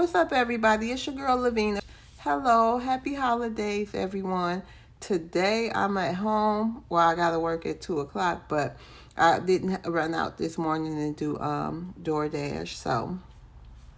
What's up, everybody? It's your girl, Lavina. Hello, happy holidays, everyone. Today, I'm at home. Well, I got to work at 2 o'clock, but I didn't run out this morning and do DoorDash. So,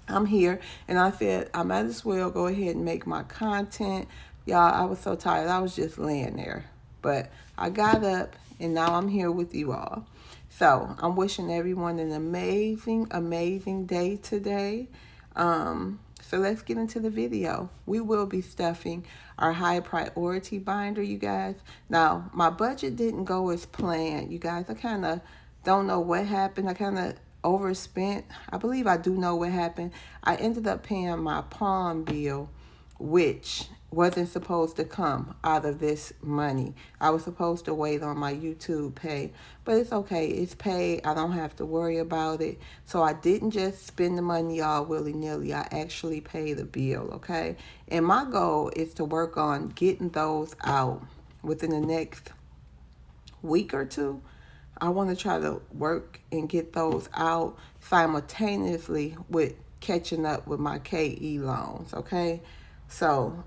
I'm here, and I said I might as well go ahead and make my content. Y'all, I was so tired. I was just laying there. But I got up, and now I'm here with you all. So, I'm wishing everyone an amazing, amazing day today. So let's get into the video. We will be stuffing our high priority binder, you guys. Now, my budget didn't go as planned, you guys. I kind of don't know what happened. I kind of overspent. I believe I do know what happened. I ended up paying my pawn bill, which wasn't supposed to come out of this money. I was supposed to wait on my YouTube pay, but it's okay. It's paid. I don't have to worry about it. So I didn't just spend the money all willy-nilly. I actually paid the bill, okay? And my goal is to work on getting those out within the next week or two. I want to try to work and get those out simultaneously with catching up with my KE loans, okay? So,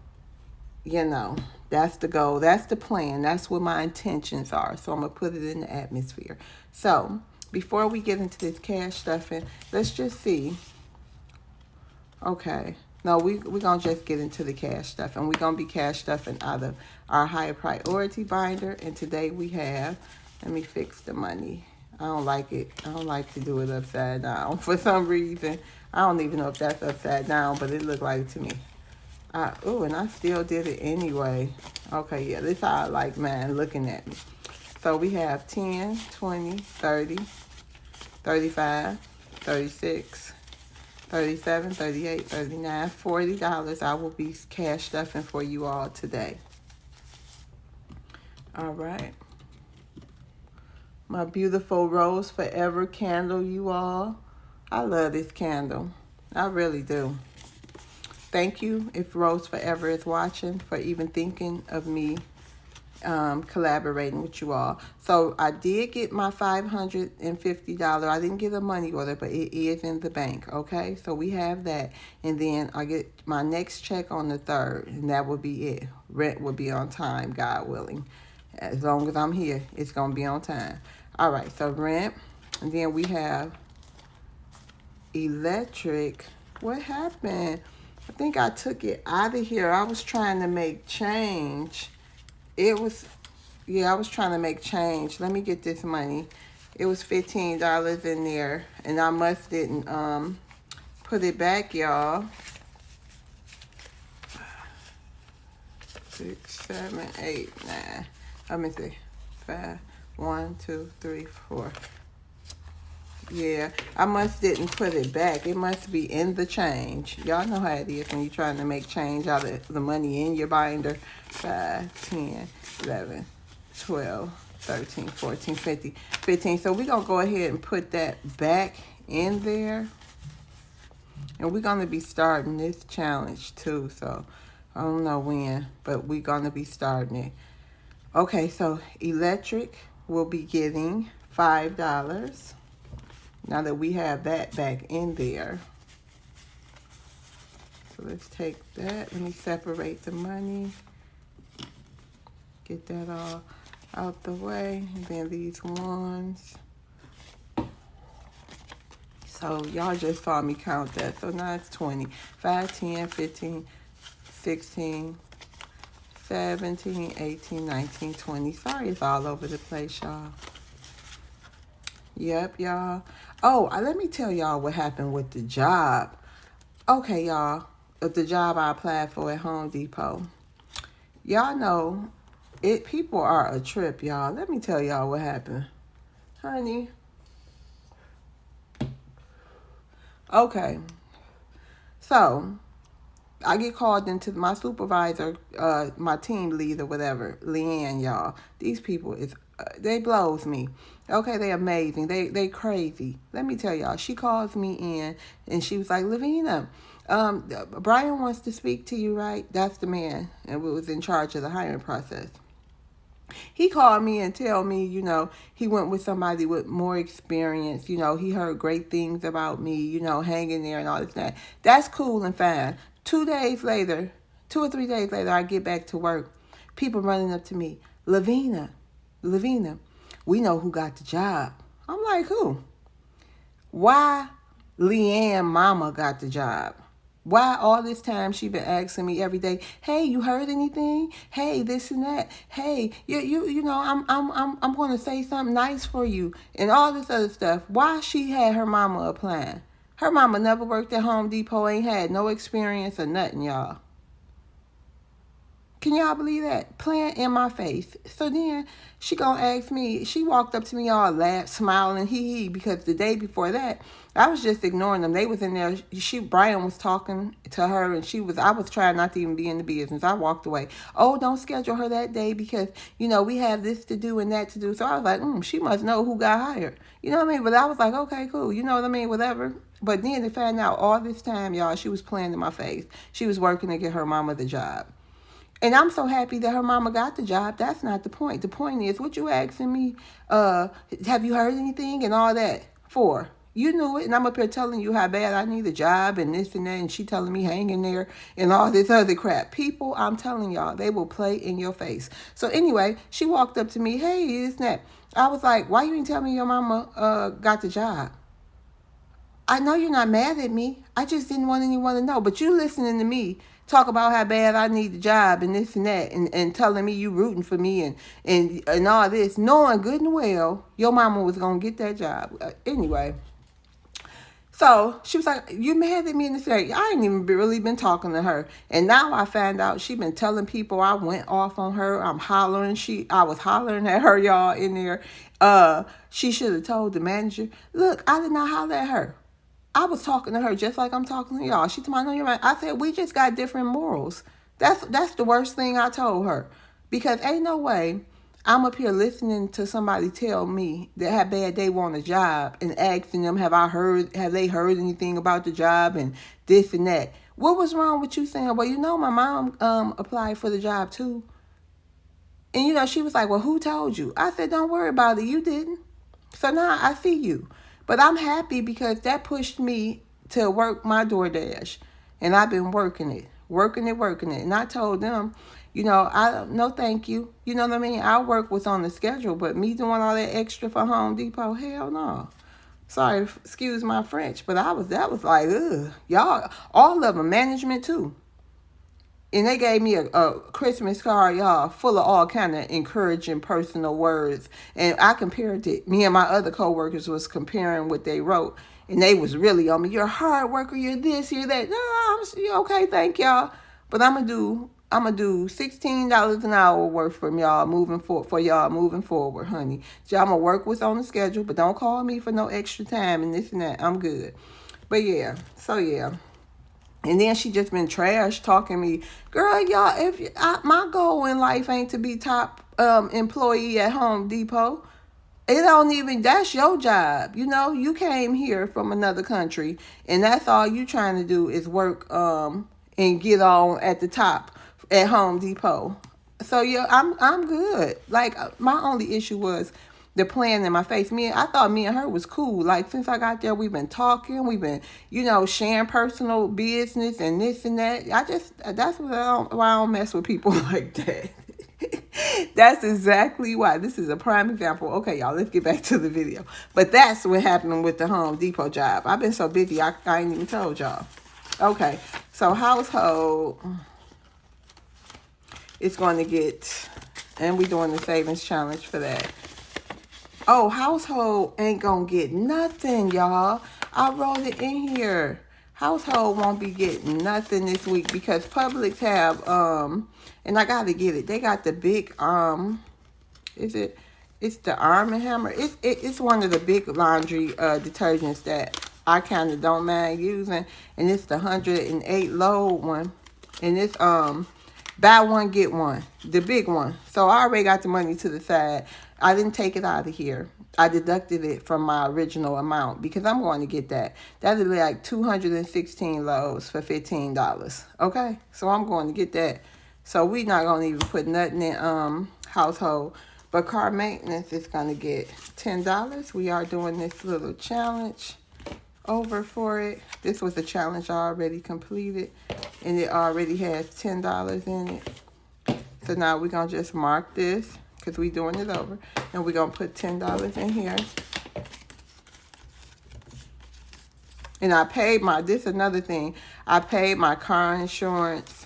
you know, that's the goal. That's the plan. That's what my intentions are. So I'm going to put it in the atmosphere. So before we get into this cash stuffing, let's just see. Okay. No, we're going to just get into the cash stuffing. We're going to be cash stuffing out of our higher priority binder. And today we have, let me fix the money. I don't like it. I don't like to do it upside down for some reason. I don't even know if that's upside down, but it looked like it to me. Oh, and I still did it anyway. Okay, yeah, this is how I like mine looking at me. So we have 10, 20, 30, 35, 36, 37, 38, 39, $40. I will be cash stuffing for you all today. All right. My beautiful Rose Forever candle, you all. I love this candle. I really do. Thank you, if Rose Forever is watching, for even thinking of me collaborating with you all. So I did get my $550. I didn't get a money order, but it is in the bank, okay? So we have that. And then I get my next check on the 3rd, and that will be it. Rent will be on time, God willing. As long as I'm here, it's going to be on time. All right, so rent. And then we have electric. What happened? I think I took it out of here. I was trying to make change. I was trying to make change. Let me get this money. It was $15 in there, and I must didn't put it back, y'all. 6, 7, 8, 9. Let me see. 5, 1, 2, 3, 4. Yeah, I must didn't put it back. It must be in the change. Y'all know how it is when you're trying to make change out of the money in your binder. 5, 10, 11, 12, 13, 14, 15. So we're going to go ahead and put that back in there. And we're going to be starting this challenge too. So I don't know when, but we're going to be starting it. Okay, so electric will be getting $5. Now that we have that back in there. So let's take that. Let me separate the money. Get that all out the way. And then these ones. So y'all just saw me count that. So now it's 20. 5, 10, 15, 16, 17, 18, 19, 20. Sorry, it's all over the place, y'all. Yep, y'all. Oh, let me tell y'all what happened with the job. Okay, y'all. The job I applied for at Home Depot. Y'all know, people are a trip, y'all. Let me tell y'all what happened. Honey. Okay. So, I get called into my supervisor, my team leader, whatever, Leanne, y'all. These people they blows me. Okay, they amazing. They crazy. Let me tell y'all. She calls me in and she was like, Lavina, Brian wants to speak to you, right? That's the man and was in charge of the hiring process. He called me and tell me, he went with somebody with more experience. He heard great things about me, hanging there and all this and that. That's cool and fine. 2 days later, 2 or 3 days later, I get back to work. People running up to me, Lavina, we know who got the job. I'm like, who? Why Leanne mama got the job? Why all this time she been asking me every day, hey, you heard anything? Hey, this and that. Hey, I'm going to say something nice for you and all this other stuff. Why she had her mama applying? Her mama never worked at Home Depot, ain't had no experience or nothing, y'all. Can y'all believe that? Playing in my face. So then she gonna ask me, she walked up to me all laugh, smiling, hee, because the day before that, I was just ignoring them. They was in there, Brian was talking to her and I was trying not to even be in the business. I walked away. Oh, don't schedule her that day because, we have this to do and that to do. So I was like, she must know who got hired. You know what I mean? But I was like, okay, cool. You know what I mean? Whatever. But then to find out all this time, y'all, she was playing in my face. She was working to get her mama the job. And I'm so happy that her mama got the job. That's not the point. The point is, what you asking me, have you heard anything and all that for? You knew it, and I'm up here telling you how bad I need a job and this and that, and she telling me hang in there and all this other crap. People, I'm telling y'all, they will play in your face. So anyway, she walked up to me, hey, isn't that? I was like, why you didn't tell me your mama got the job? I know you're not mad at me. I just didn't want anyone to know. But you listening to me talk about how bad I need a job and this and that and telling me you rooting for me and all this, knowing good and well your mama was going to get that job. Anyway, so she was like, you mad at me in this area? I ain't even really been talking to her. And now I found out she been telling people I went off on her. I'm hollering. I was hollering at her, y'all, in there. She should have told the manager, look, I did not holler at her. I was talking to her just like I'm talking to y'all. She told me, I know you're right. I said, we just got different morals. That's the worst thing I told her. Because ain't no way I'm up here listening to somebody tell me that how bad they want a job and asking them, have they heard anything about the job and this and that. What was wrong with you saying, well, my mom applied for the job too. And she was like, well, who told you? I said, don't worry about it. You didn't. So now I see you. But I'm happy because that pushed me to work my DoorDash. And I've been working it. And I told them, no thank you. You know what I mean? Our work was on the schedule, but me doing all that extra for Home Depot, hell no. Sorry, excuse my French, but that was like, ugh. Y'all, all of them, management too. And they gave me a Christmas card, y'all, full of all kind of encouraging personal words. And I compared it. Me and my other coworkers was comparing what they wrote. And they was really on me. You're a hard worker. You're this, you're that. No, okay, thank y'all. But I'm gonna do $16 an hour worth for y'all moving forward, honey. So I'm gonna work what's on the schedule, but don't call me for no extra time and this and that. I'm good. But yeah, so yeah. And then she just been trash talking me. Girl, y'all, my goal in life ain't to be top employee at Home Depot. That's your job. You came here from another country and that's all you trying to do is work and get on at the top at Home Depot. So yeah, I'm good. Like my only issue was the plan in my face. I thought me and her was cool. Like since I got there, we've been talking, we've been, sharing personal business and this and that. That's why I don't mess with people like that. That's exactly why. This is a prime example. Okay, y'all, let's get back to the video. But that's what happened with the Home Depot job. I've been so busy, I ain't even told y'all. Okay, so household is going to get, and we're doing the savings challenge for that. Oh, household ain't going to get nothing, y'all. I wrote it in here. Household won't be getting nothing this week because Publix have, and I got to get it. They got the big, it's the Arm & Hammer. It's one of the big laundry detergents that I kind of don't mind using. And it's the 108 load one. And it's, buy one, get one. The big one. So I already got the money to the side. I didn't take it out of here. I deducted it from my original amount because I'm going to get that. That'll be like 216 loads for $15. Okay? So I'm going to get that. So we not gonna even put nothing in household. But car maintenance is gonna get $10. We are doing this little challenge over for it. This was a challenge I already completed, and it already has $10 in it. So now we're gonna just mark this because we're doing it over, and we're gonna put $10 in here. And I paid my, this is another thing, I paid my car insurance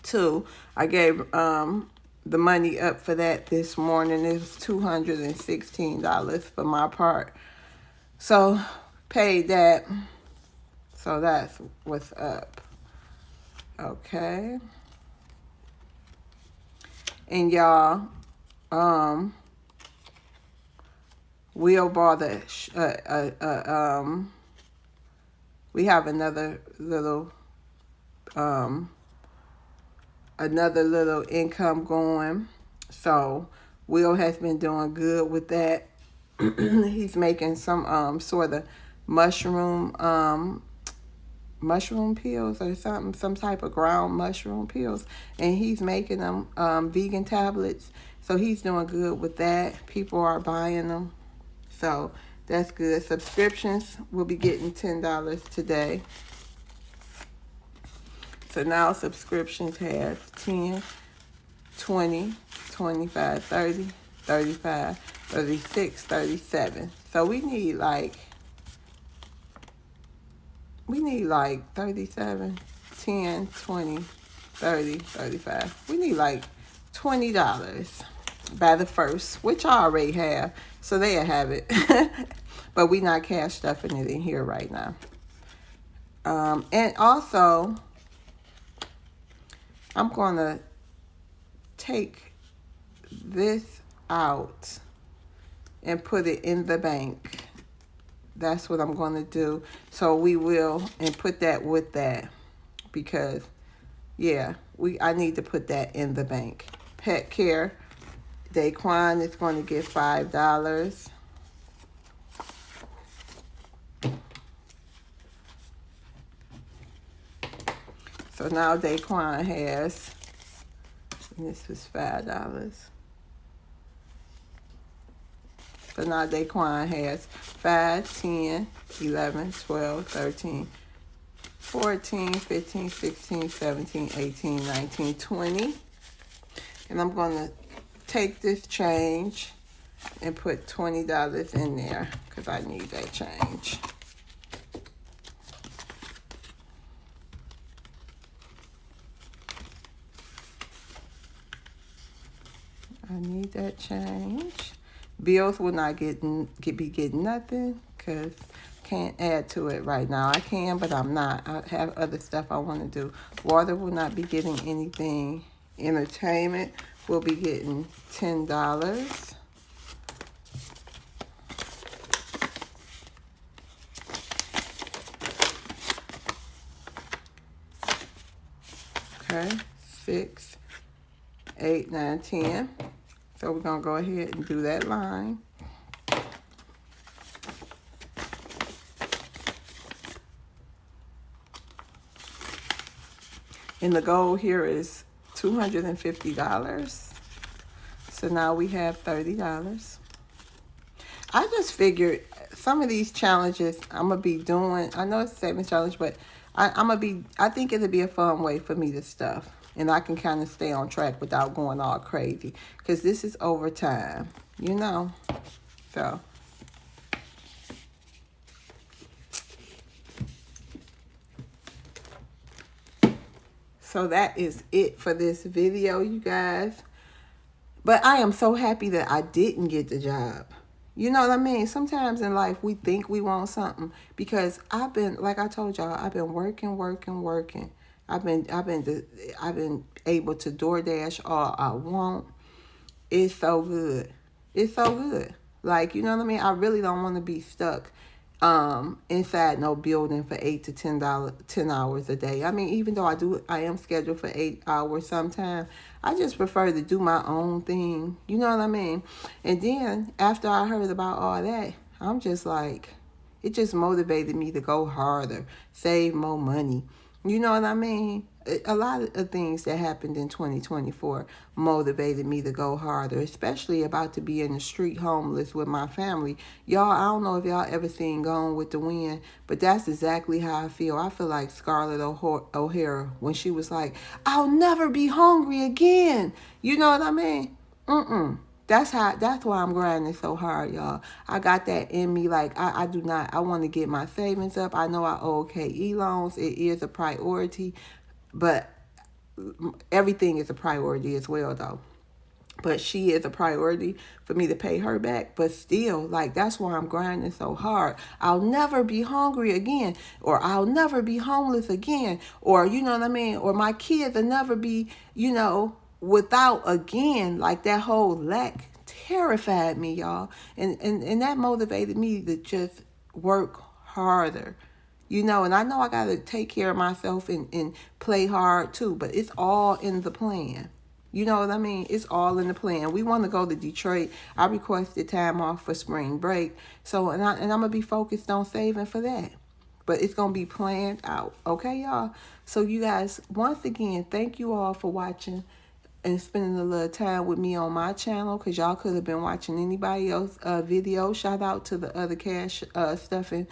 too. I gave the money up for that this morning. It was $216 for my part. So paid that. So that's what's up. Okay. And y'all, we'll bother. We have another little income going. So Will has been doing good with that. He's making some sort of mushroom pills or something, some type of ground mushroom pills, and he's making them vegan tablets. So he's doing good with that. People are buying them, so that's good. Subscriptions will be getting $10 today. So now subscriptions have 10, 20, 25, 30, 35, 36, 37. So we need like 37, 10, 20, 30, 35. We need like $20 by the first, which I already have. So they'll have it. But we not cash stuffing it in here right now. And also, I'm going to take this out and put it in the bank. That's what I'm going to do. So we will, and put that with that, because yeah, I need to put that in the bank. Pet care, Daquan is going to get $5. So now Daquan has, and this was $5. So now Daquan has 5, 10, 11, 12, 13, 14, 15, 16, 17, 18, 19, 20. And I'm going to take this change and put $20 in there because I need that change. I need that change. Bills will not be getting nothing because can't add to it right now. I can, but I'm not. I have other stuff I want to do. Water will not be getting anything. Entertainment will be getting $10. Okay, 6, 8, 9, 10. So we're going to go ahead and do that line. And the goal here is $250. So now we have $30. I just figured some of these challenges I'm going to be doing. I know it's a savings challenge, but I think it'll be a fun way for me to stuff. And I can kind of stay on track without going all crazy. Because this is overtime, you know. So that is it for this video, you guys. But I am so happy that I didn't get the job. You know what I mean? Sometimes in life we think we want something, because I've been, like I told y'all, I've been working. I've been able to DoorDash all I want. It's so good. It's so good. Like, you know what I mean? I really don't want to be stuck inside no building for 8 to 10 hours a day. I mean, even though I am scheduled for 8 hours sometimes, I just prefer to do my own thing. You know what I mean? And then after I heard about all that, I'm just like, it just motivated me to go harder, save more money. You know what I mean? a lot of things that happened in 2024 motivated me to go harder, especially about to be in the street homeless with my family. Y'all, I don't know if y'all ever seen Gone with the Wind, but that's exactly how I feel. I feel like Scarlett O'Hara when she was like, I'll never be hungry again. You know what I mean? That's why I'm grinding so hard, y'all. I got that in me. Like I do not. I want to get my savings up. I know I owe KE loans. It is a priority, but everything is a priority as well, though. But she is a priority for me to pay her back. But still, like, that's why I'm grinding so hard. I'll never be hungry again, or I'll never be homeless again, or you know what I mean, or my kids will never be, without again. Like, that whole lack terrified me, y'all. And that motivated me to just work harder. And I know I got to take care of myself and play hard too, but it's all in the plan. You know what I mean? It's all in the plan. We want to go to Detroit. I requested time off for spring break. So, and I'm going to be focused on saving for that. But it's going to be planned out. Okay, y'all? So, you guys, once again, thank you all for watching and spending a little time with me on my channel, because y'all could have been watching anybody else video. Shout out to the other cash stuffing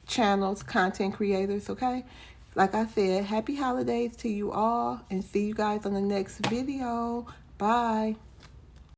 channels, content creators, okay? Like I said, happy holidays to you all, and see you guys on the next video. Bye.